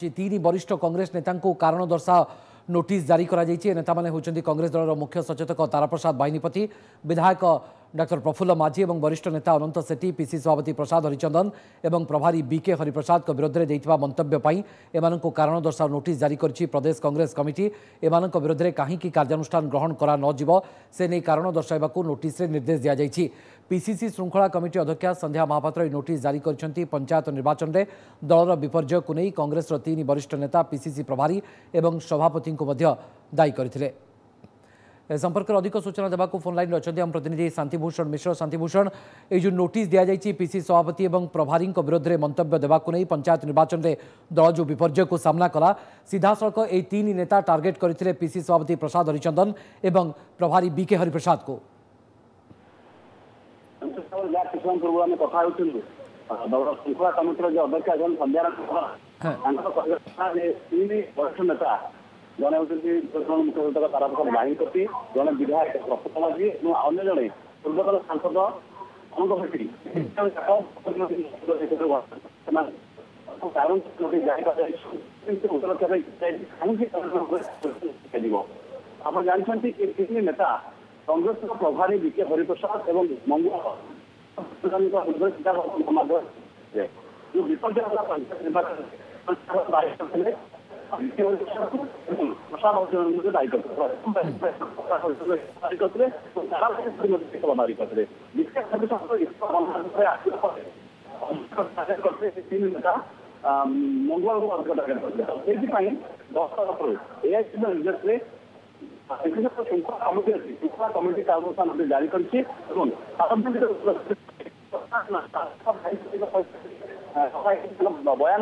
तीन वरिष्ठ कांग्रेस नेता कारण दर्शा नोटिस जारी करा नेता माने होचंदी कांग्रेस दल मुख्य सचेतक ताराप्रसाद बाहिनीपति विधायक डॉक्टर प्रफुल्ल माझी और वरिष्ठ नेता अनंत सेठी पीसी सभापति प्रसाद हरिचंदन और प्रभारी बीके हरिप्रसाद विरोध में देइथिबा मंतव्य पई एमानंको कारण दर्शा नोटिस जारी करछि प्रदेश कांग्रेस कमिटी एमानंको विरोध में कहीं कार्यानुष्ठान ग्रहण करा न जिवो से नै कारण दर्शाइबाकू नोटिस रे निर्देश दिया जाइछि। पीसीसी श्रृंखला कमिटी अध्यक्षा संध्या महापात्र नोटिस जारी करछंती। पंचायत निर्वाचन में दलर विपर्यय को नहीं कांग्रेस तीन वरिष्ठ नेता पीसीसी प्रभारी और सभापति को दायी करथिले। ए संपर्क में अधिक सूचना देवा फोन लाइन अच्छा आम प्रतिनिधि शांतिभूषण मिश्र। शांतिभूषण, ये जो नोटिस दि जाइए पीसी सभापति और प्रभारी विरोध में मंतव्य देवा नहीं पंचायत निर्वाचन में दल जो विपर्यय को सामना कला सीधा सड़क ये तीन नेता टार्गेट करते पीसी सभापति प्रसाद हरिचंदन और प्रभारी बीके हरिप्रसाद को। श्रृंखला कमिटी जो अध्यक्ष संध्या जड़े हूँ मुख्य सचेतक ताराप्रसाद बाहिनीपति जड़े विधायक प्रफुल्ल माझी और अन्य जड़े पूर्वतन सांसद अनंत सेठी आप जानते तीन नेता कांग्रेस प्रभारी बीके हरिप्रसाद और जो विपर्य प्रसाद दायी करते तीन नेता मंगल को टार्गेट करते निर्देश श्रृंखला कमिटी कार्यानुष्ठान जारी कर बयान